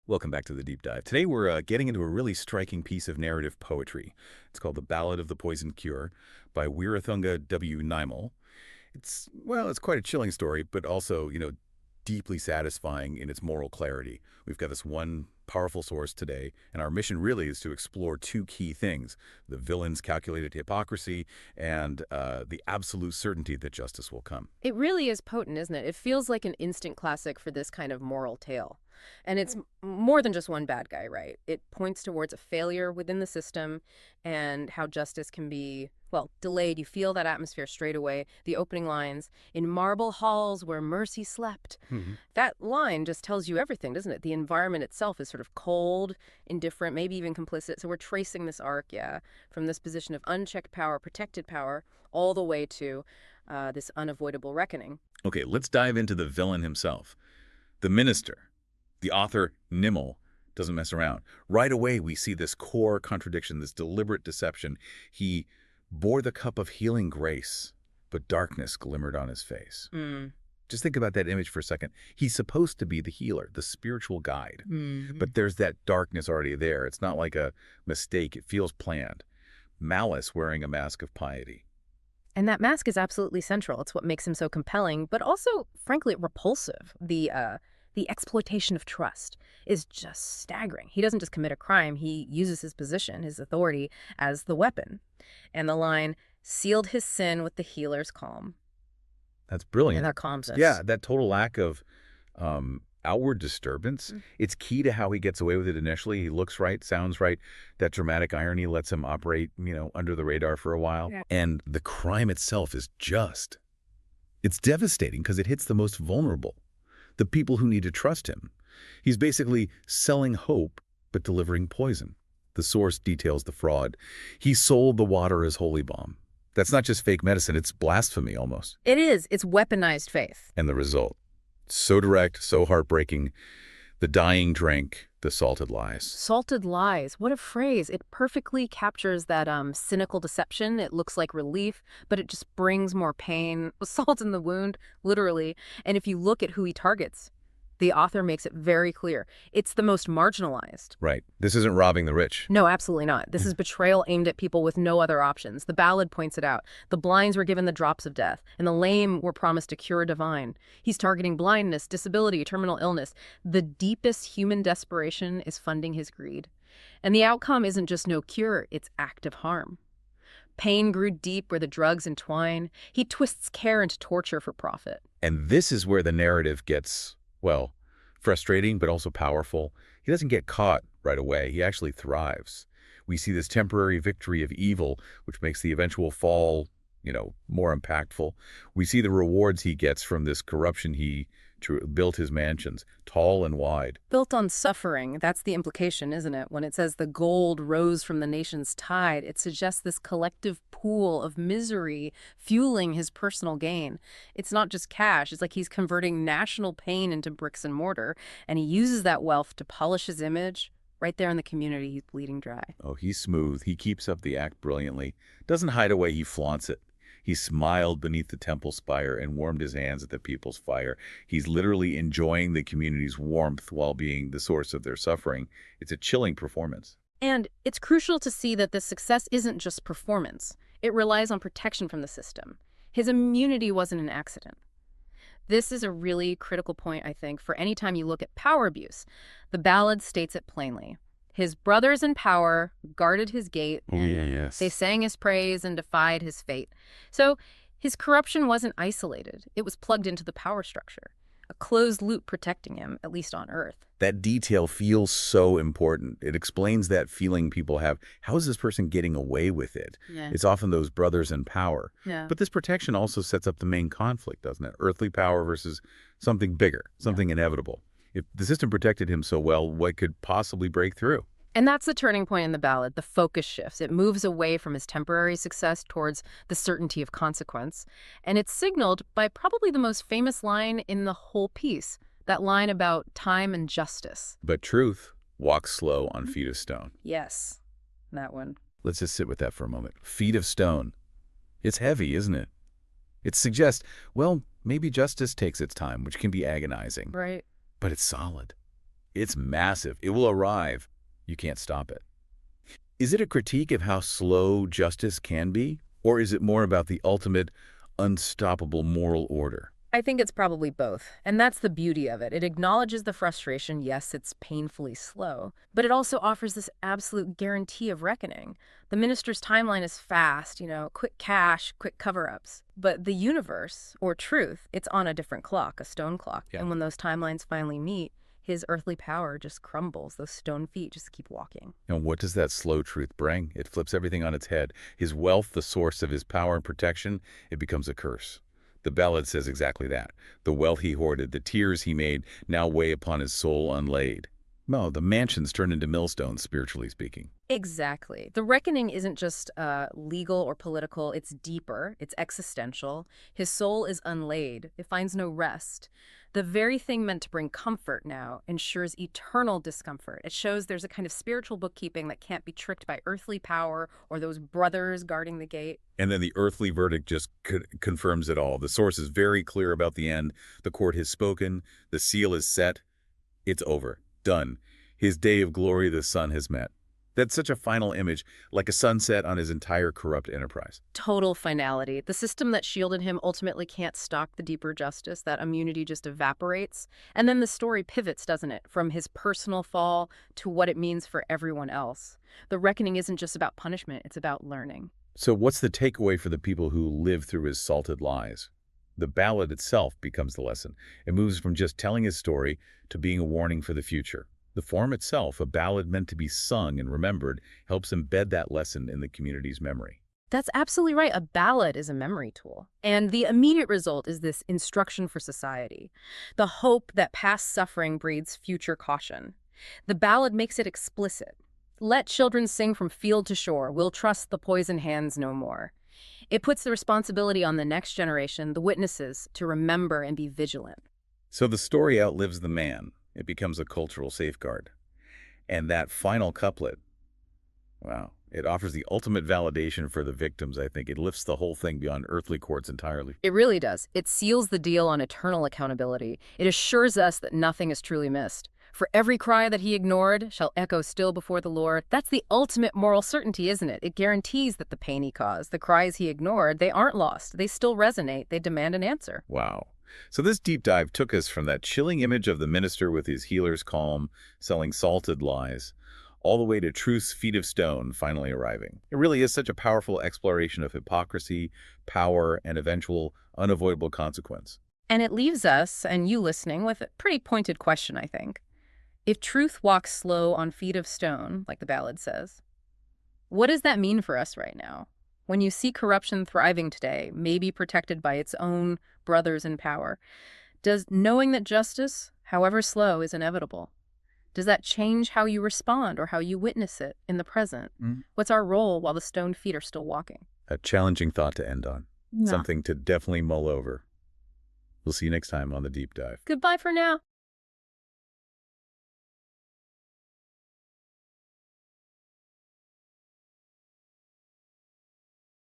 Welcome back to the deep dive. Today we're getting into a really striking piece of narrative poetry. It's called The Ballad of the Poisoned Cure by Weerathunga W. Naimal. It's quite a chilling story, but also, deeply satisfying in its moral clarity. We've got this one powerful source today, and our mission really is to explore two key things: the villain's calculated hypocrisy and the absolute certainty that justice will come. It really is potent, isn't it? It feels like an instant classic for this kind of moral tale. And it's more than just one bad guy, right? It points towards a failure within the system and how justice can be, well, delayed. You feel that atmosphere straight away. The opening lines, "In marble halls where mercy slept." Mhm. That line just tells you everything, doesn't it? The environment itself is sort of cold, indifferent, maybe even complicit. So we're tracing this arc, yeah, from this position of unchecked power, protected power, all the way to this unavoidable reckoning. Okay, let's dive into the villain himself. The minister. The author, Nimmo, doesn't mess around. Right away, we see this core contradiction, this deliberate deception. He bore the cup of healing grace, but darkness glimmered on his face. Mm. Just think about that image for a second. He's supposed to be the healer, the spiritual guide, but there's that darkness already there. It's not like a mistake. It feels planned. Malice wearing a mask of piety. And that mask is absolutely central. It's what makes him so compelling, but also, frankly, repulsive. The exploitation of trust is just staggering. He doesn't just commit a crime, he uses his position, his authority, as the weapon. And the line, "sealed his sin with the healer's calm." That's And brilliant. that calms us. Yeah, that total lack of outward disturbance. Mm. It's key to how he gets away with it initially. He looks right, sounds right. That dramatic irony lets him operate, under the radar for a while. Yeah. And the crime itself is just. It's devastating because it hits the most vulnerable, the people who need to trust him. He's basically selling hope, but delivering poison. The source details the fraud. He sold the water as holy balm. That's not just fake medicine, it's blasphemy almost. It is. It's weaponized faith. And the result, so direct, so heartbreaking. The dying drank the salted lies. Salted lies. What a phrase. It perfectly captures that cynical deception. It looks like relief, but it just brings more pain. Salt in the wound, literally. And if you look at who he targets, the author makes it very clear. It's the most marginalized. Right. This isn't robbing the rich. No, absolutely not. This is betrayal aimed at people with no other options. The ballad points it out. The blinds were given the drops of death, and the lame were promised a cure divine. He's targeting blindness, disability, terminal illness. The deepest human desperation is funding his greed. And the outcome isn't just no cure, it's active harm. Pain grew deep where the drugs entwine. He twists care into torture for profit. And this is where the narrative gets, frustrating, but also powerful. He doesn't get caught right away. He actually thrives. We see this temporary victory of evil, which makes the eventual fall, more impactful. We see the rewards he gets from this corruption. He built his mansions, tall and wide. Built on suffering, that's the implication, isn't it? When it says the gold rose from the nation's tide, it suggests this collective pool of misery fueling his personal gain. It's not just cash, it's like he's converting national pain into bricks and mortar, and he uses that wealth to polish his image right there in the community he's bleeding dry. Oh, he's smooth. He keeps up the act brilliantly. Doesn't hide away, he flaunts it. He smiled beneath the temple spire and warmed his hands at the people's fire. He's literally enjoying the community's warmth while being the source of their suffering. It's a chilling performance. And it's crucial to see that this success isn't just performance. It relies on protection from the system. His immunity wasn't an accident. This is a really critical point, I think, for any time you look at power abuse. The ballad states it plainly. His brothers in power guarded his gate, and Yes. they sang his praise and defied his fate. So his corruption wasn't isolated. It was plugged into the power structure, a closed loop protecting him, at least on Earth. That detail feels so important. It explains that feeling people have. How is this person getting away with it? Yeah. It's often those brothers in power. Yeah. But this protection also sets up the main conflict, doesn't it? Earthly power versus something bigger, something inevitable. If the system protected him so well, what could possibly break through? And that's the turning point in the ballad. The focus shifts. It moves away from his temporary success towards the certainty of consequence. And it's signaled by probably the most famous line in the whole piece, that line about time and justice. But truth walks slow on feet of stone. Yes, that one. Let's just sit with that for a moment. Feet of stone. It's heavy, isn't it? It suggests, maybe justice takes its time, which can be agonizing. Right. But it's solid. It's massive. It will arrive. You can't stop it. Is it a critique of how slow justice can be? Or is it more about the ultimate, unstoppable moral order? I think it's probably both. And that's the beauty of it. It acknowledges the frustration. Yes, it's painfully slow, but it also offers this absolute guarantee of reckoning. The minister's timeline is fast, quick cash, quick cover-ups. But the universe, or truth, it's on a different clock, a stone clock. Yeah. And when those timelines finally meet, his earthly power just crumbles. Those stone feet just keep walking. And what does that slow truth bring? It flips everything on its head. His wealth, the source of his power and protection, it becomes a curse. The ballad says exactly that. The wealth he hoarded, the tears he made, now weigh upon his soul unlaid. No, the mansions turn into millstones, spiritually speaking. Exactly. The reckoning isn't just legal or political. It's deeper. It's existential. His soul is unlaid. It finds no rest. The very thing meant to bring comfort now ensures eternal discomfort. It shows there's a kind of spiritual bookkeeping that can't be tricked by earthly power or those brothers guarding the gate. And then the earthly verdict just confirms it all. The source is very clear about the end. The court has spoken. The seal is set. It's over. Done. His day of glory the sun has met. That's such a final image, like a sunset on his entire corrupt enterprise. Total finality. The system that shielded him ultimately can't stock the deeper justice. That immunity just evaporates. And then the story pivots, doesn't it? From his personal fall to what it means for everyone else. The reckoning isn't just about punishment, it's about learning. So what's the takeaway for the people who live through his salted lies? The ballad itself becomes the lesson. It moves from just telling his story to being a warning for the future. The form itself, a ballad meant to be sung and remembered, helps embed that lesson in the community's memory. That's absolutely right. A ballad is a memory tool. And the immediate result is this instruction for society. The hope that past suffering breeds future caution. The ballad makes it explicit. Let children sing from field to shore. We'll trust the poison hands no more. It puts the responsibility on the next generation, the witnesses, to remember and be vigilant. So the story outlives the man. It becomes a cultural safeguard. And that final couplet, wow, it offers the ultimate validation for the victims, I think. It lifts the whole thing beyond earthly courts entirely. It really does. It seals the deal on eternal accountability. It assures us that nothing is truly missed. For every cry that he ignored shall echo still before the Lord. That's the ultimate moral certainty, isn't it? It guarantees that the pain he caused, the cries he ignored, they aren't lost. They still resonate. They demand an answer. Wow. So this deep dive took us from that chilling image of the minister with his healer's calm, selling salted lies, all the way to truth's feet of stone finally arriving. It really is such a powerful exploration of hypocrisy, power, and eventual unavoidable consequence. And it leaves us, and you listening, with a pretty pointed question, I think. If truth walks slow on feet of stone, like the ballad says, what does that mean for us right now? When you see corruption thriving today, maybe protected by its own brothers in power, does knowing that justice, however slow, is inevitable, does that change how you respond or how you witness it in the present? What's our role while the stone feet are still walking? A challenging thought to end on. Yeah. Something to definitely mull over. We'll see you next time on The Deep Dive. Goodbye for now.